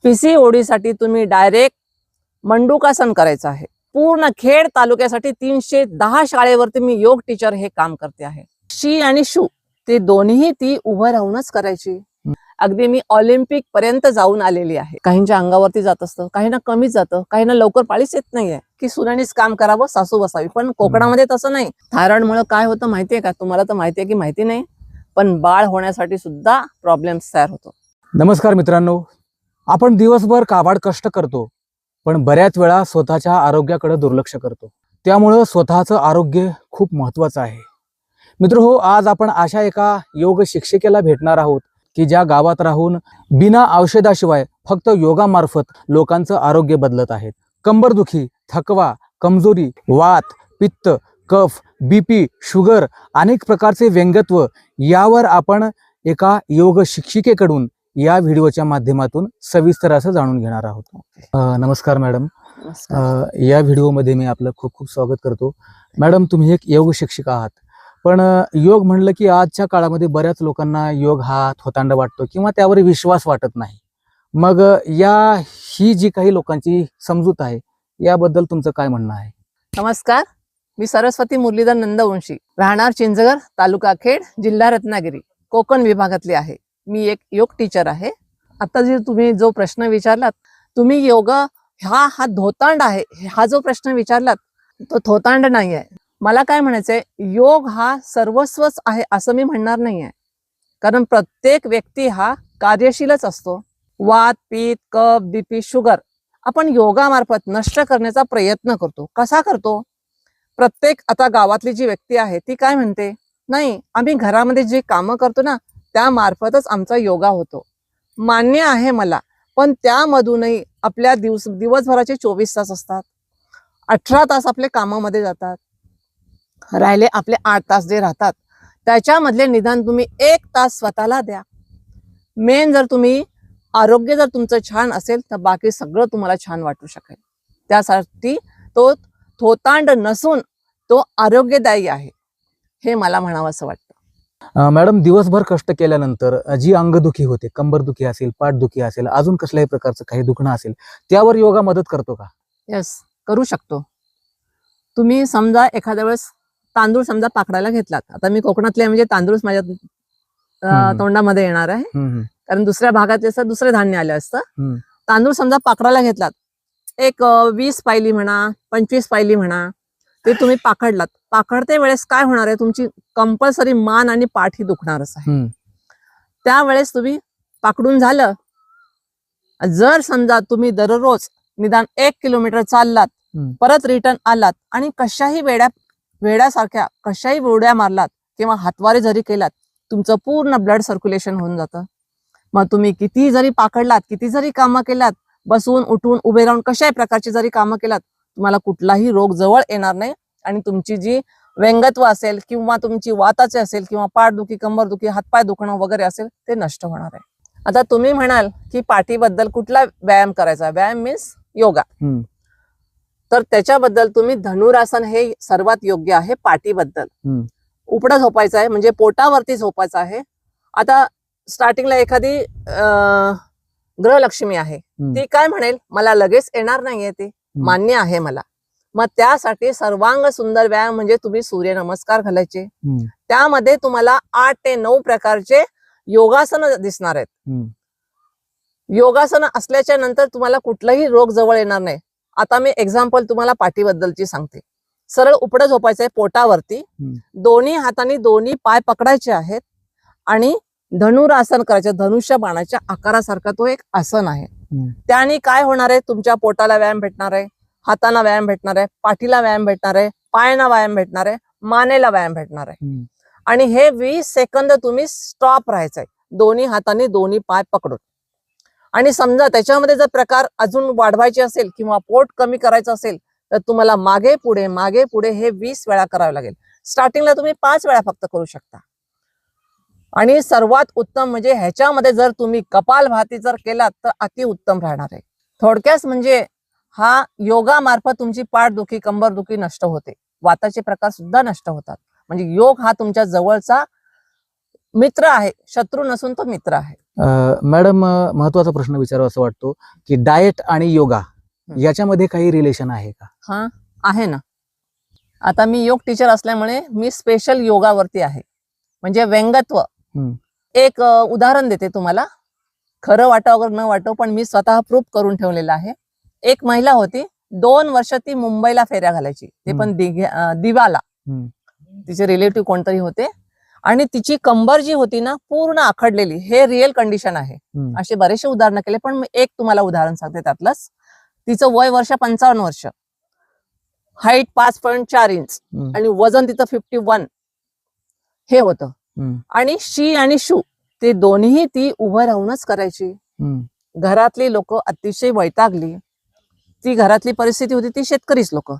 PCOD साठी तुम्ही direct मंडूकासन करायचं आहे। पूर्ण खेड तालुक्यासाठी 310 शाळेवरती मी योग टीचर हे काम करते आहे। शी आणि शू ते दोन्ही ती उभं राहूनच करायची। अगदी मी ऑलिम्पिक पर्यंत जाऊन आलेली आहे। काहींच्या अंगावरती जात असतं, काहींना कमीच जातं, काहींना लवकर पाळीच येत नाहीये की सुनानीच काम करावं, सासू बसावी। पण कोकणामध्ये तसं नाही। थायरॉइडमुळे काय होतं माहितीये का तुम्हाला? तर माहितीये की माहिती नाही, पण बाळ होण्यासाठी सुद्धा प्रॉब्लेम्स तयार होतो। नमस्कार मित्रांनो, आपण दिवसभर काबाड कष्ट करतो, पण बऱ्याच वेळा स्वतःच्या आरोग्याकडे दुर्लक्ष करतो। त्यामुळे स्वतःचं आरोग्य खूप महत्त्वाचं आहे। मित्रहो, आज आपण अशा एका योग शिक्षिकेला भेटणार आहोत की ज्या गावात राहून बिना औषधाशिवाय फक्त योगामार्फत लोकांचं आरोग्य बदलत आहेत। कंबरदुखी, थकवा, कमजोरी, वात, पित्त, कफ, बीपी, शुगर, अनेक प्रकारचे व्यंगत्व यावर आपण एका योग शिक्षिकेकडून या व्हिडिओच्या माध्यमातून सविस्तर असं जाणून घेणार आहोत। नमस्कार मॅडम, या व्हिडिओमध्ये मी आपलं खूप खूप स्वागत करतो। मॅडम, तुम्ही एक योग शिक्षिका आहात, पण योग म्हणलं की आजच्या काळामध्ये बऱ्याच लोकांना योग हा थोतांड वाटतो किंवा त्यावर विश्वास वाटत नाही। मग ही जी काही लोकांची समजूत आहे याबद्दल तुमचं काय म्हणणं आहे? नमस्कार, मी सरस्वती मुरलीधर नंदवंशी, राहणार चिंचगड, तालुका खेड, जिल्हा रत्नागिरी, कोकण विभागातली आहे। मी एक योग टीचर आहे। आता जे तुम्ही जो प्रश्न विचारलात, तुम्ही योग हा धोतांड आहे, हा जो प्रश्न विचारलात तो थोतांड नाही आहे। मला काय म्हणायचंय, योग हा सर्वस्वच आहे असं मी म्हणणार नाहीये, कारण प्रत्येक व्यक्ती हा कार्यशीलच असतो। वात, पित्त, कफ, बीपी, शुगर आपण योगामार्फत नष्ट करण्याचा प्रयत्न करतो। कसा करतो? प्रत्येक आता गावातली जी व्यक्ती आहे ती काय म्हणते, नाही आम्ही घरामध्ये जे कामं करतो ना त्यामार्फतच आमचा योगा होतो। मान्य आहे मला, पण त्यामधूनही आपल्या दिवसभराचे 24 तास असतात, 18 तास आपले कामामध्ये जातात, राहिले आपले 8 तास जे राहतात त्याच्यामधले निदान तुम्ही 1 तास स्वतःला द्या। मेन जर तुम्ही आरोग्य जर तुमचं छान असेल तर बाकी सगळं तुम्हाला छान वाटू शकेल। त्यासाठी तो थोतांड नसून तो आरोग्यदायी आहे, हे मला म्हणावं असं वाटतं। मॅडम, दिवसभर कष्ट केल्यानंतर जी अंगदुखी होते, कंबरदुखी असेल, पाठदुखी असेल, अजून कसल्याही प्रकारचं काही दुखणं असेल, त्यावर योगा मदत करतो का? यस, करू शकतो। तुम्ही समजा एखाद्या वेळेस तांदूळ समजा पाकडायला घेतलात, आता मी कोकणातले म्हणजे तांदूळच माझ्या तोंडामध्ये येणार आहे, कारण दुसऱ्या भागातले असं दुसरे धान्य आले असतं। तांदूळ समजा पाकडायला घेतलात, एक 20 पायली म्हणा, 25 पायली म्हणा, ते तुम्ही पाकडलात। पाकडते वेळेस काय होणार आहे, तुमची कंपल्सरी मान आणि पाठ ही दुखणारच आहे। त्यावेळेस तुम्ही पाकडून झालं, जर समजा तुम्ही दररोज निदान 1 किलोमीटर चाललात, परत रिटर्न आलात आणि कशाही वेड्यासारख्या कशाही उड्या मारलात किंवा हातवारे जरी केलात, तुमचं पूर्ण ब्लड सर्क्युलेशन होऊन जातं। मग तुम्ही किती जरी पाकडलात, किती जरी कामं केलात, बसून उठून उभे राहून कशाही प्रकारची जरी कामं केलात, तुम्हाला कुठलाही रोग जवळ येणार नाही आणि तुमची जी व्यंगत्व असेल किंवा तुमची वाताचे असेल किंवा पाठदुखी, कंबरदुखी, हातपाय दुखणं वगैरे असेल ते नष्ट होणार आहे। आता तुम्ही म्हणाल की पाठीबद्दल कुठला व्यायाम करायचा? व्यायाम मीन्स योगा। तर त्याच्याबद्दल तुम्ही धनुरासन हे सर्वात योग्य आहे पाठीबद्दल। उपडं झोपायचं आहे, म्हणजे पोटावरती झोपायचं आहे। आता स्टार्टिंगला एखादी ग्रहलक्ष्मी आहे, ती काय म्हणेल, मला लगेच येणार नाहीये, ते मान्य आहे मला। मग त्यासाठी सर्वांग सुंदर व्यायाम म्हणजे तुम्ही सूर्यनमस्कार घालायचे, त्यामध्ये तुम्हाला 8 ते 9 प्रकारचे योगासन दिसणार आहेत। योगासन असल्याच्या नंतर तुम्हाला कुठलाही रोग जवळ येणार नाही। आता मी एक्झाम्पल तुम्हाला पाठीबद्दलची सांगते। सरळ उपडं झोपायचं आहे पोटावरती, दोन्ही हातांनी दोन्ही पाय पकडायचे आहेत आणि धनुरासन करायचं। धनुष्य बाणाच्या आकारासारखा तो एक आसन आहे। त्याने काय होणार आहे, तुमच्या पोटाला व्यायाम भेटणार आहे, हाताला व्यायाम भेटणार आहे, पाठीला व्यायाम भेटणार आहे, पायांना व्यायाम भेटणार आहे, मानेला व्यायाम भेटणार आहे। आणि हे 20 सेकंद तुम्ही स्टॉप राहायचंय, दोन्ही हातांनी दोन्ही पाय पकडून। आणि समजा त्याच्यामध्ये जर प्रकार अजून वाढवायचे असेल किंवा पोट कमी करायचं असेल तर तुम्हाला मागे पुढे हे 20 वेळा करावं लागेल। स्टार्टिंगला तुम्ही 5 वेळा फक्त करू शकता। आणि सर्वात उत्तम म्हणजे ह्याच्यामध्ये जर तुम्ही कपालभाती जर केलात तर अति उत्तम राहणार आहे। थोडक्यात म्हणजे हा योगामार्फत तुमची पाठदुखी, कंबरदुखी नष्ट होते, वाताचे प्रकार सुद्धा नष्ट होतात। म्हणजे योग हा तुमच्या जवळचा मित्र आहे, शत्रू नसून तो मित्र आहे. मॅडम, महत्वाचा प्रश्न विचारावा असं वाटतो की डाएट आणि योगा याच्यामध्ये काही रिलेशन आहे का? हा, आहे ना. आता मी योग टीचर असल्यामुळे मी स्पेशल योगावरती आहे, म्हणजे व्यंगत्व. एक उदाहरण देते तुम्हाला, खरं वाटो अगर न वाटो, पण मी स्वतः प्रूफ करून ठेवलेलं आहे. एक महिला होती, 2 वर्ष ती मुंबईला फेऱ्या घालायची, ते पण दिवाला. तिचे रिलेटिव्ह कोणतरी होते आणि तिची कंबर जी होती ना पूर्ण आखडलेली. हे रिअल कंडिशन आहे. असे बरेचसे उदाहरण केले, पण मी एक तुम्हाला उदाहरण सांगते त्यातलंच. तिचं वय 55 वर्ष, हाईट 5.4 इंच आणि वजन तिचं 51 हे होतं. आणि शी आणि शू ते दोन्ही ती उभं राहूनच करायची. घरातली लोक अतिशय वैतागली. ती घरातली परिस्थिती होती, ती शेतकरीच लोक.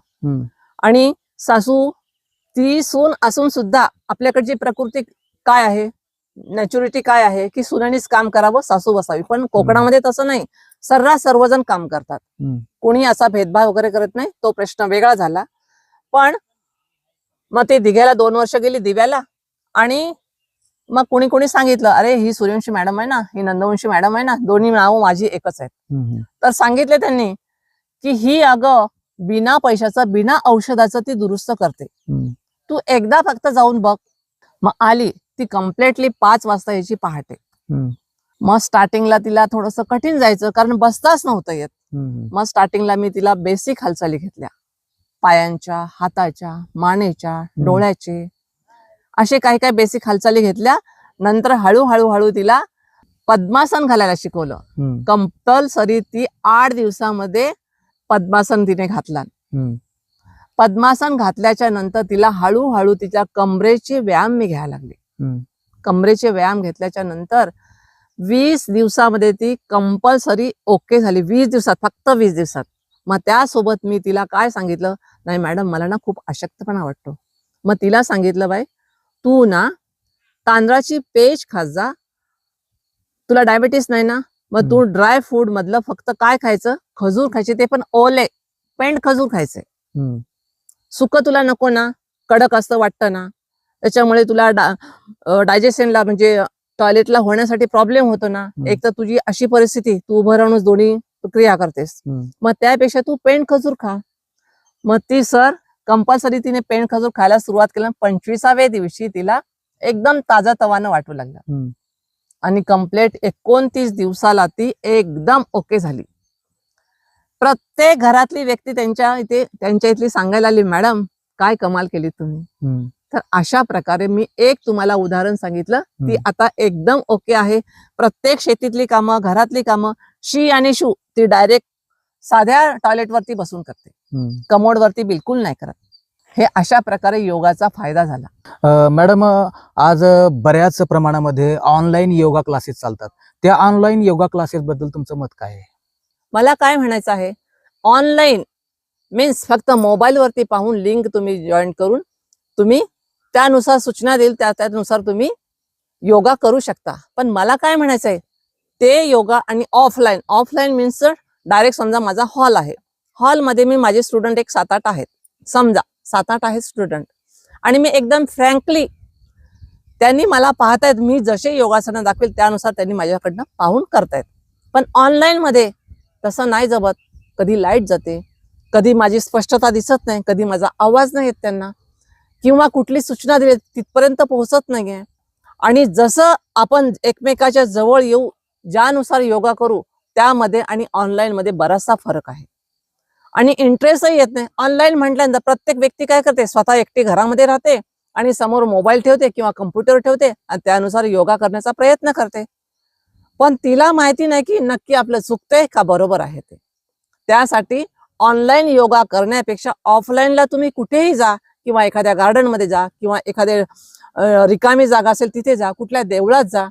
आणि सासू, ती सून असून सुद्धा आपल्याकडची प्रकृती काय आहे, नॅच्युरिटी काय आहे की सुनेनीच काम करावं, सासू बसावी. पण कोकणामध्ये तसं नाही, सर्रास सर्वजण काम करतात. कोणी असा भेदभाव वगैरे करत नाही. तो प्रश्न वेगळा झाला. पण मग ते दिघ्याला 2 वर्ष गेली दिव्याला, आणि मग कोणी कोणी सांगितलं, अरे ही सूर्यवंशी मॅडम आहे ना, ही नंदवंशी मॅडम आहे ना, दोन्ही नाव माझी एकच आहेत. तर सांगितले त्यांनी की ही अगं बिना पैशाचं, बिना औषधाचं ती दुरुस्त करते, तू एकदा फक्त जाऊन बघ. मग आली ती कम्प्लिटली 5 वाजता यायची पहाटे. मग स्टार्टिंगला तिला थोडंसं कठीण जायचं, कारण बसताच नव्हतं येत. मग स्टार्टिंगला मी तिला बेसिक हालचाली घेतल्या, पायांच्या, हाताच्या, मानेच्या, डोळ्याचे, असे काही काही बेसिक हालचाली घेतल्या. नंतर हळूहळू तिला पद्मासन घालायला शिकवलं. कंपल्सरी ती 8 दिवसामध्ये पद्मासन तिने घातला. पद्मासन घातल्याच्या नंतर तिला हळूहळू तिच्या कमरेचे व्यायाम मी घ्यायला लागले. कमरेचे व्यायाम घेतल्याच्या नंतर 20 दिवसामध्ये ती कंपल्सरी ओके झाली. 20 दिवसात, फक्त 20 दिवसात. मग त्यासोबत मी तिला काय सांगितलं, नाही मॅडम मला ना खूप अशक्तपणा वाटतो. मग तिला सांगितलं, बाई तू ना तांदळाची पेज खात जा, तुला डायबिटीस नाही ना, मग तू ड्राय फूड मधलं फक्त काय खायचं, खजूर खायचे, ते पण ओले पेंड खजूर खायचे. सुक तुला नको ना, कडक असं वाटतं ना, त्याच्यामुळे तुला डायजेशनला म्हणजे टॉयलेटला होण्यासाठी प्रॉब्लेम होतो ना. एक तर तुझी अशी परिस्थिती, तू उभं राहूनच दोन्ही क्रिया करतेस, मग त्यापेक्षा तू पेंड खजूर खा. मग ती सर कंपल्सरी तिने पेंड खजूर खायला सुरुवात केली. 25व्या दिवशी तिला एकदम ताजा तवानं वाटू लागला आणि कंप्लीट 29 दिवसाला ती एकदम ओके झाली. प्रत्येक घरातली व्यक्ती त्यांच्या इथली सांगायला आली, मॅडम काय कमाल केली तुम्ही. तर अशा प्रकारे मी एक तुम्हाला उदाहरण सांगितलं, ती आता एकदम ओके आहे. प्रत्येक शेतीतली कामं, घरातली कामं, शी आणि शू ती डायरेक्ट साध्या टॉयलेटवरती बसून करते, कमोड वरती बिलकुल नाही करत. हे अशा प्रकारे योगाचा फायदा झाला. मॅडम, आज बऱ्याच प्रमाणामध्ये ऑनलाईन योगा क्लासेस चालतात. त्या ऑनलाईन योगा क्लासेस बद्दल तुमचं मत काय आहे? मला काय म्हणायचं आहे, ऑनलाईन मीन्स फक्त मोबाईलवरती पाहून लिंक तुम्ही जॉईन करून तुम्ही त्यानुसार सूचना देईल, त्यानुसार तुम्ही योगा करू शकता. पण मला काय म्हणायचं आहे, ते योगा आणि ऑफलाईन मीन्स डायरेक्ट समजा माझा हॉल आहे, हॉलमध्ये मी माझे स्टुडंट एक 7-8 आहेत, समजा 7-8 आहेत स्टुडंट, आणि मी एकदम फ्रँकली त्यांनी मला पाहतायत, मी जसे योगासनं दाखवेल त्यानुसार त्यांनी माझ्याकडनं पाहून करतायत. पण ऑनलाईन मध्ये तसं नाही जमत. कधी लाईट जाते, कधी माझी स्पष्टता दिसत नाही, कधी माझा आवाज नाही येत त्यांना, किंवा कुठली सूचना दिली तिथपर्यंत पोहोचत नाहीये. आणि जसं आपण एकमेकाच्या जवळ येऊ, ज्यानुसार योगा करू, त्यामध्ये आणि ऑनलाईन मध्ये बराचसा फरक आहे. आणि इंटरेस्टही येत नाही. ऑनलाईन म्हटल्यानंतर प्रत्येक व्यक्ती काय करते, स्वतः एकटी घरामध्ये राहते आणि समोर मोबाईल ठेवते किंवा कम्प्युटर ठेवते आणि त्यानुसार योगा करण्याचा प्रयत्न करते. पण तिला माहिती नाही की नक्की आपलं चुकतंय का बरोबर आहे ते. त्यासाठी ऑनलाईन योगा करण्यापेक्षा ऑफलाईनला तुम्ही कुठेही जा, किंवा एखाद्या गार्डन मध्ये जा, किंवा एखाद्या रिकामी जागा असेल तिथे जा, कुठल्या देवळात जा,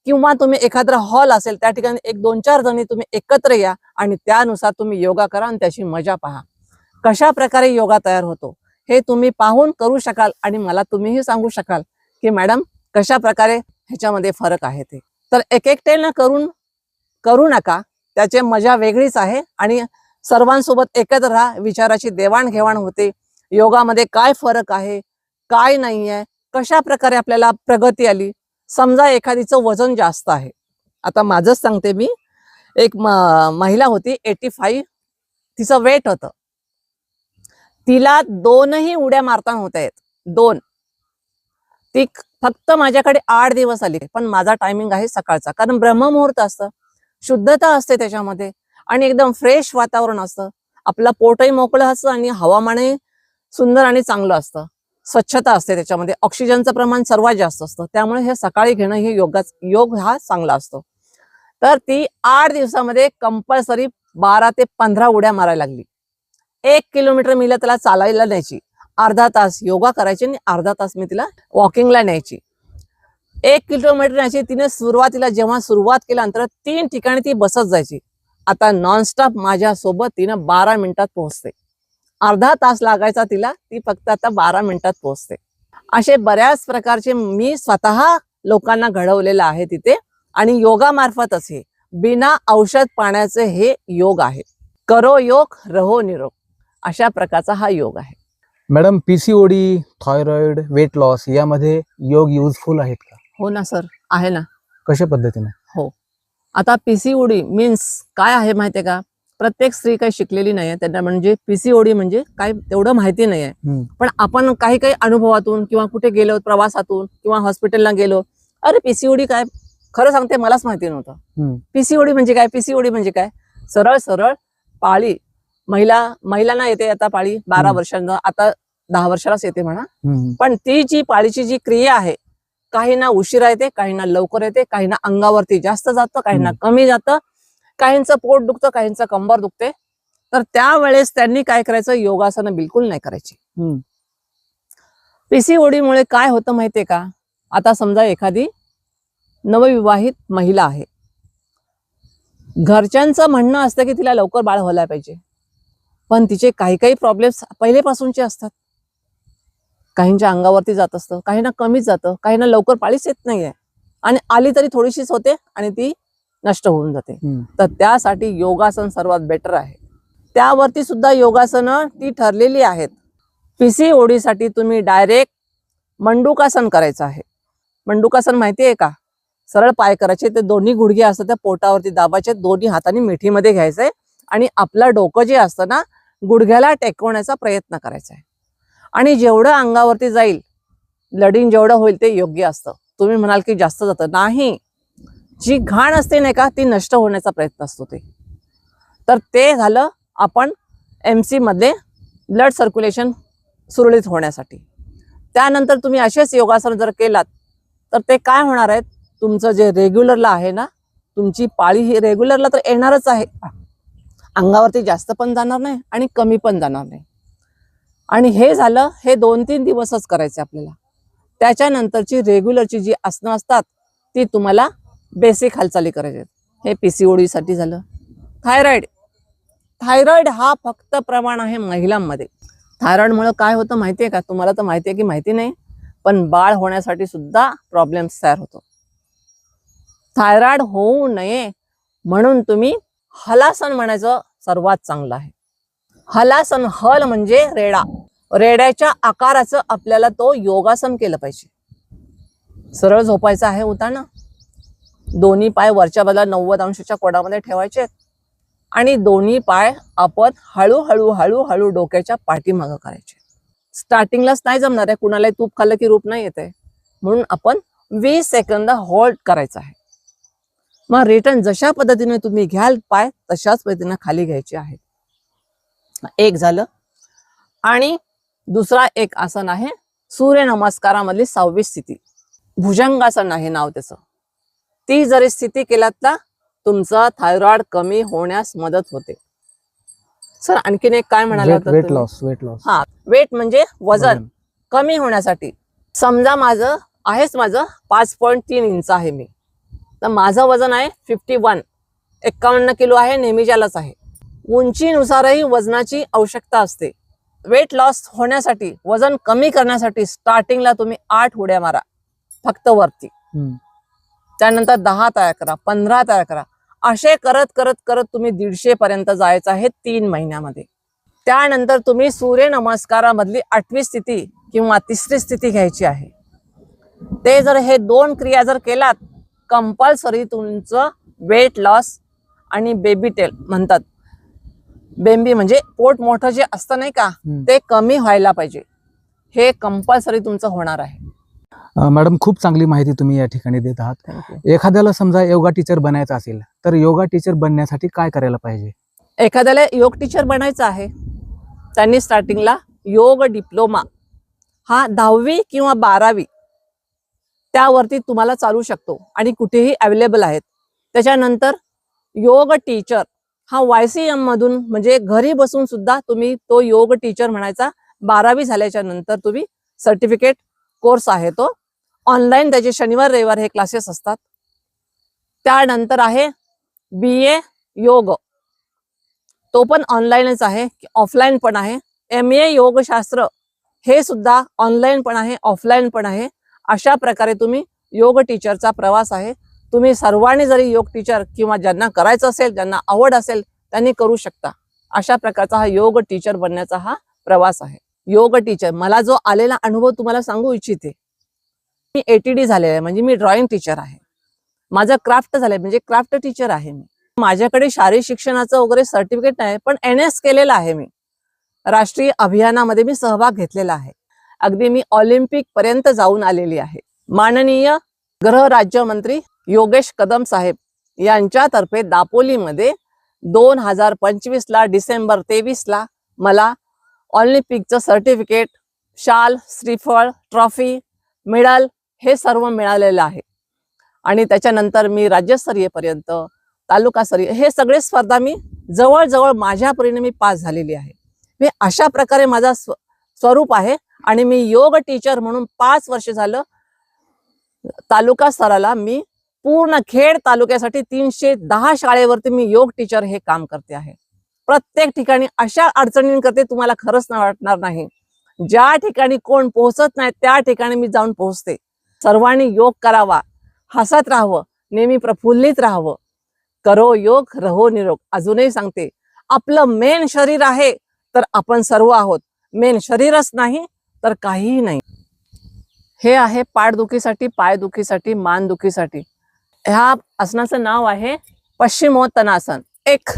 किंवा तुम्ही एखादा हॉल असेल त्या ठिकाणी 1-2-4 जणी तुम्ही एकत्र या आणि त्यानुसार तुम्ही योगा करा आणि त्याची मजा पहा. कशा प्रकारे योगा तयार होतो हे तुम्ही पाहून करू शकाल आणि मला तुम्हीही सांगू शकाल की मॅडम कशा प्रकारे ह्याच्यामध्ये फरक आहे ते. तर एकट्याने करू नका, त्याची मजा वेगळीच आहे. आणि सर्वांसोबत एकत्र राहा, विचाराची देवाणघेवाण होते. योगामध्ये काय फरक आहे, काय नाही आहे, कशा प्रकारे आपल्याला प्रगती आली, समजा एखादीचं वजन जास्त आहे, आता माझंच सांगते मी, एक महिला होती 85 तिचं वेट होतं, तिला 2ही उड्या मारता नव्हत्या येत, 2. ती फक्त माझ्याकडे 8 दिवस आली, पण माझा टायमिंग आहे सकाळचा, कारण ब्रह्ममुहूर्त असतं, शुद्धता असते त्याच्यामध्ये आणि एकदम फ्रेश वातावरण असतं, आपला पोटही मोकळं असतं आणि हवामानही सुंदर आणि चांगलं असतं, स्वच्छता असते त्याच्यामध्ये, ऑक्सिजनचं प्रमाण सर्वात जास्त असतं, त्यामुळे हे सकाळी घेणं हे योग हा चांगला असतो. तर ती 8 दिवसामध्ये कंपल्सरी 12 ते 15 उड्या मारायला लागली. 1 किलोमीटर मी त्याला चालायला न्यायची, अर्धा तास योगा करायची आणि अर्धा तास मी तिला वॉकिंगला न्यायची. 1 किलोमीटर न्यायची. तिने सुरुवातीला जेव्हा सुरुवात केल्यानंतर 3 ठिकाणी ती बसत जायची. आता नॉनस्टॉप माझ्यासोबत तिनं 12 मिनिटात पोहोचते. अर्धा तास लागायचा तिला, ती फक्त आता 12 मिनिटात पोहोचते. असे बऱ्याच प्रकारचे मी स्वतः लोकांना घडवलेलं आहे तिथे, आणि योगामार्फतच हे बिना औषध पाण्याचे हे योग आहे. करो योग रहो निरोग, अशा प्रकारचा हा योग आहे. Madam, PCOD, thyroid, weight loss यामध्ये योग युजफुल आहेत का? हो ना सर, आहे ना. कशा पद्धतीने? हो, आता पीसीओडी मीन्स काय आहे माहितीये का? प्रत्येक स्त्री काही शिकलेली नाहीये, त्यांना म्हणजे पीसीओडी म्हणजे काय तेवढं माहिती नाहीये. पण आपण काही काही अनुभवातून किंवा कुठे गेलो प्रवासातून किंवा हॉस्पिटलला गेलो, अरे पीसीओडी काय, खरं सांगते मलाच माहिती नव्हतं. पीसीओडी म्हणजे काय, पीसीओडी म्हणजे काय, सरळ सरळ पाळी, महिलांना येते आता पाळी 12 वर्षांना, आता 10 वर्षालाच येते म्हणा, पण ती जी पाळीची जी क्रिया आहे, काहींना उशिरा येते, काहींना लवकर येते, काहींना अंगावरती जास्त जातं, काहींना कमी जातं, काहींचं पोट दुखतं, काहींचं कंबर दुखते. तर त्यावेळेस त्यांनी काय करायचं, योगासनं बिलकुल नाही करायची. पीसीओडीमुळे काय होतं माहितीये का? आता समजा एखादी नवविवाहित महिला आहे, घरच्यांचं म्हणणं असतं की तिला लवकर बाळ व्हायला पाहिजे, पण तिचे काही काही प्रॉब्लेम्स पहिलेपासूनचे असतात. काहींच्या अंगावरती जात असतं, काहींना कमीच जातं, काहींना लवकर पाळीच येत नाहीये, आणि आली तरी थोडीशीच होते आणि ती नष्ट होऊन जाते. तर त्यासाठी योगासन सर्वात बेटर आहे. त्यावरती सुद्धा योगासनं ती ठरलेली आहेत. पीसीओडीसाठी तुम्ही डायरेक्ट मंडूकासन करायचं आहे. मंडूकासन माहिती आहे का? सरळ पाय करायचे, ते दोन्ही गुडघे असतात त्या पोटावरती दाबायचे, दोन्ही हातांनी मिठीमध्ये घ्यायचंय आणि आपलं डोकं जे असतं ना, गुडघ्याला टेकवण्याचा प्रयत्न करायचा आहे. आणि जेवढं अंगावरती जाईल, ब्लडिंग जेवढं होईल ते योग्य असतं. तुम्ही म्हणाल की जास्त जातं, नाही, जी घाण असते नाही का, ती नष्ट होण्याचा प्रयत्न असतो ते. तर ते झालं आपण MC मध्ये ब्लड सर्क्युलेशन सुरळीत होण्यासाठी. त्यानंतर तुम्ही असेच योगासन जर केलात तर ते काय होणार आहेत, तुमचं जे रेग्युलरला आहे ना, तुमची पाळी ही रेग्युलरला तर येणारच आहे, अंगावरती जास्त पण जाणार नाही आणि कमी पण जाणार नाही. आणि हे झालं, हे 2-3 दिवसच करायचे आपल्याला. त्याच्यानंतरची रेग्युलरची जी आसनं असतात ती तुम्हाला बेसिक हालचाली करायचे. हे पीसीओडी साठी झालं. थायरॉइड हा फक्त प्रमाण आहे महिलांमध्ये. थायरॉइडमुळे काय होतं माहितीये का? तुम्हाला तर माहिती आहे की माहिती नाही, पण बाळ होण्यासाठी सुद्धा प्रॉब्लेम्स तयार होतो. थायरॉइड होऊ नये म्हणून तुम्ही हलासन म्हणायचं सर्वात चांगलं आहे. हलासन, हल म्हणजे रेडा, रेड्याच्या आकाराचं आपल्याला तो योगासन केलं पाहिजे. सरळ झोपायचं आहे उताना, दोन्ही पाय वरच्या बाजूला 90 अंशाच्या कोणामध्ये ठेवायचे आणि दोन्ही पाय आपण हळूहळू हळूहळू डोक्याच्या पाठीमागं करायचे. स्टार्टिंगलाच नाही जमणार आहे, कुणालाही तूप खाल्लं की रूप नाही येते, म्हणून आपण 20 सेकंद होल्ड करायचं आहे. मग रिटर्न जशा पद्धतीने तुम्ही घ्याल पाय तशाच पद्धतीने खाली घ्यायचे आहेत. एक झालं. आणि दुसरा एक आसन आहे सूर्यनमस्कारामधली 6वी स्थिती, भुजंगासन आहे नाव त्याचं. ती जरी स्थिती केलात ना, तुमचा थायरॉइड कमी होण्यास मदत होते. सर आणखीन एक काय म्हणाला होता? Weight loss. हा, वेट म्हणजे वजन कमी होण्यासाठी. समजा माझं 5.3 इंच आहे मी, तर माझं वजन आहे 51 किलो आहे, नेहमीच्यालाच आहे. उंचीनुसारही वजनाची आवश्यकता असते. वेट लॉस होण्यासाठी, वजन कमी करण्यासाठी स्टार्टिंगला तुम्ही 8 उड्या मारा फक्त वरती, त्यानंतर 10 तयार करा, 15 तयार करा, असे करत करत करत तुम्ही 150 पर्यंत जायचं आहे 3 महिन्यामध्ये. त्यानंतर तुम्ही सूर्य नमस्कारामधली 8वी स्थिती किंवा 3री स्थिती घ्यायची आहे. ते जर हे 2 क्रिया जर केलात, कंपल्सरी तुमचं वेट लॉस आणि बेबी टेल म्हणतात, बेंबी म्हणजे पोट मोठं जे असतं नाही का, ते कमी व्हायला पाहिजे. हे कंपल्सरी तुमचं होणार आहे. मॅडम, खूप चांगली माहिती तुम्ही या ठिकाणी देत आहात. थँक्यू. एखाद्याला समजा योगा टीचर बनायचं असेल तर योगा टीचर बनण्यासाठी काय करायला पाहिजे? एखाद्याला योग टीचर बनायचं आहे, त्यांनी स्टार्टिंगला योग डिप्लोमा हा 10वी किंवा 12वी त्यावरती तुम्हाला चालू शकतो आणि कुठेही अवेलेबल आहेत. त्याच्यानंतर योग टीचर हा YCM मधून म्हणजे घरी बसून सुद्धा तुम्ही तो योग टीचर म्हणायचा. 12वी झाल्याच्या नंतर तुम्ही सर्टिफिकेट कोर्स आहे तो ऑनलाईन, त्याचे शनिवार रविवार हे क्लासेस असतात. त्यानंतर आहे BA योग, तो पण ऑनलाईनच आहे, ऑफलाईन पण आहे. MA योगशास्त्र हे सुद्धा ऑनलाईन पण आहे, ऑफलाईन पण आहे. अशा प्रकारे तुम्ही योग टीचरचा प्रवास आहे. तुम्ही सर्वांनी जरी योग टीचर किंवा ज्यांना करायचं असेल, ज्यांना आवड असेल, त्यांनी करू शकता. अशा प्रकारचा हा योग टीचर बनण्याचा हा प्रवास आहे. योग टीचर मला जो आलेला अनुभव तुम्हाला सांगू इच्छिते. मी ATD झालेला आहे, म्हणजे मी ड्रॉइंग टीचर आहे. माझं क्राफ्ट झालंय म्हणजे क्राफ्ट टीचर आहे मी. माझ्याकडे शारीरिक शिक्षणाचं वगैरे सर्टिफिकेट नाही, पण NS केलेलं आहे मी. राष्ट्रीय अभियानामध्ये मी सहभाग घेतलेला आहे. अगदी मी ऑलिम्पिक पर्यंत जाऊन आलेली आहे. माननीय गृह राज्यमंत्री योगेश कदम साहेब यांच्यातर्फे दापोलीमध्ये 2025 ला डिसेंबर 23 ला मला ऑलिम्पिकचं सर्टिफिकेट, शाल, श्रीफळ, ट्रॉफी, मेडल हे सर्व मिळालेलं आहे. आणि त्याच्यानंतर मी राज्यस्तरीय पर्यंत, तालुकास्तरीय हे सगळे स्पर्धा मी जवळजवळ माझ्या परीने मी पास झालेली आहे. मी अशा प्रकारे माझा स्वरूप आहे. आणि मी योग टीचर म्हणून 5 वर्ष झालं तालुका स्तराला मी पूर्ण खेड तालुक्यासाठी 310 शाळेवरती मी योग टीचर हे काम करते आहे. प्रत्येक ठिकाणी अशा अडचणी करते, तुम्हाला खरंच वाटणार नाही. ज्या ठिकाणी कोण पोहोचत नाही त्या ठिकाणी मी जाऊन पोहोचते. सर्वांनी योग करावा, हसत राहावं, नेहमी प्रफुल्लित राहावं. करो योग, रहो निरोग. अजूनही सांगते, आपलं मेन शरीर आहे तर आपण सर्व आहोत. मेन शरीरच नाही तर काहीही नाही. हे आहे पाठदुखीसाठी, पायदुखीसाठी, मानदुखीसाठी. ह्या आसनाचं नाव आहे पश्चिमोत्तानासन. 1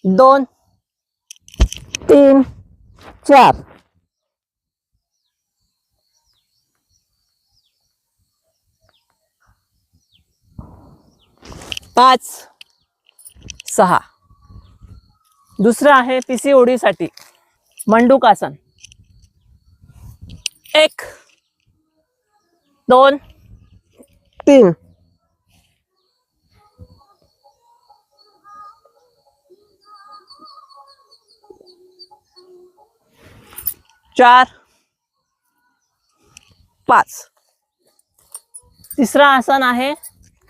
2 3 4 5 6. दुसरं आहे PCOD साठी मंडूकासन. 1 2 3 4 5. तिसरा आसन आहे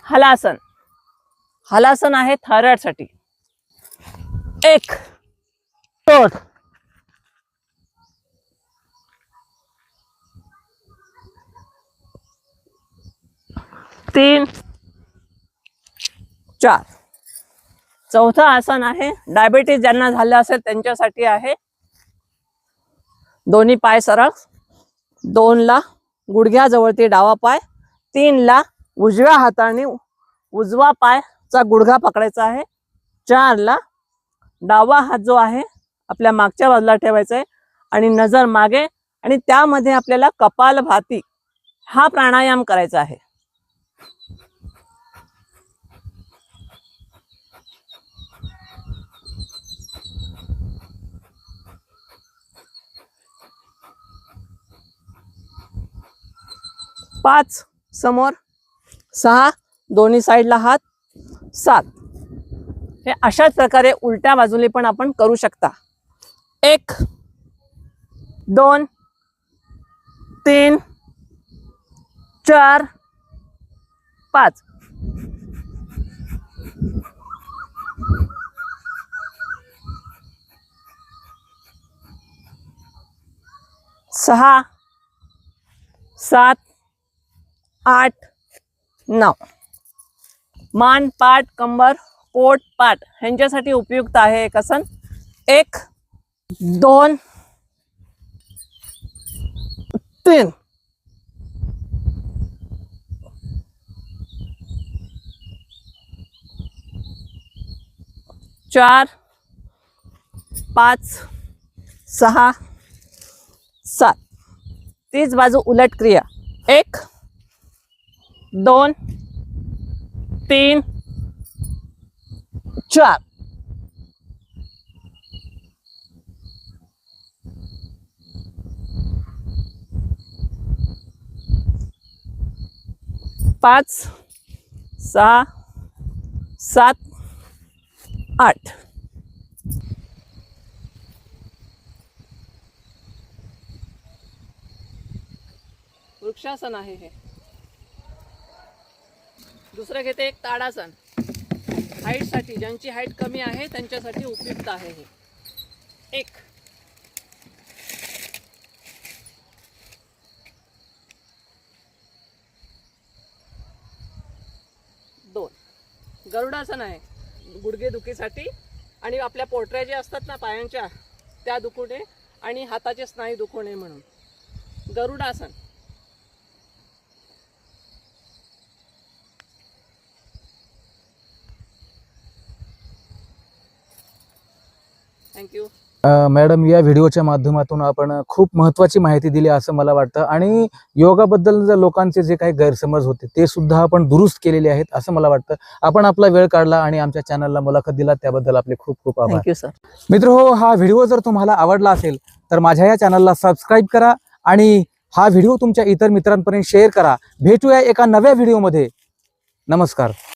हलासन. हलासन आहे थायरॉइड साठी. 1 2 3 4. चौथा आसन आहे डायबिटीज ज्यांना झालं असेल त्यांच्यासाठी आहे. दोन्ही पाय सरळ, 2 ला गुडघ्याजवळती डावा पाय, 3 ला उजव्या हाताने उजवा पायचा गुडघा पकडायचा आहे, 4 ला डावा हात जो आहे आपल्या मागच्या बाजूला ठेवायचा आहे आणि नजर मागे, आणि त्यामध्ये आपल्याला कपालभाती हा प्राणायाम करायचा आहे. पाच समोर, 6 दोन्ही साईडला हात, 7. हे अशाच प्रकारे उलट्या बाजूने पण आपण करू शकता. 1 2 3 4 5. सहा 7 8 9. मान, पाठ, कंबर, पोट, पाठ ह्यांच्यासाठी उपयुक्त आहे एक आसन. 1 2 3 4 5 6 7. तीच बाजू उलट क्रिया. 1 2 3 4. पाच 6 7 8. वृक्षासन आहे हे. दुसरं घेते एक ताडासन. हाईट साठी, ज्यांची हाईट कमी आहे त्यांच्यासाठी उपयुक्त आहे हे. 1 2. गरुडासन आहे गुडघे दुखीसाठी आणि आपल्या पोटऱ्या जे असतात ना पायांच्या त्या दुखणे आणि हाताचे स्नायू दुखणे म्हणून. गरुडासन. थँक्यू. मॅडम, या व्हिडिओच्या माध्यमातून आपण खूप महत्त्वाची माहिती दिली असं मला वाटतं आणि योगाबद्दल जे लोकांचे जे काही गैरसमज होते ते सुद्धा आपण दुरुस्त केलेले आहेत असं मला वाटतं. आपण आपला वेळ काढला आणि आमच्या चॅनलला मुलाखत दिला त्याबद्दल आपले खूप खूप आभार. Thank you sir. मित्रहो, हा व्हिडिओ जर तुम्हाला आवडला असेल तर माझ्या या चॅनलला सबस्क्राईब करा आणि हा व्हिडिओ तुमच्या इतर मित्रांपर्यंत शेअर करा. भेटूया एका नव्या व्हिडिओमध्ये. नमस्कार.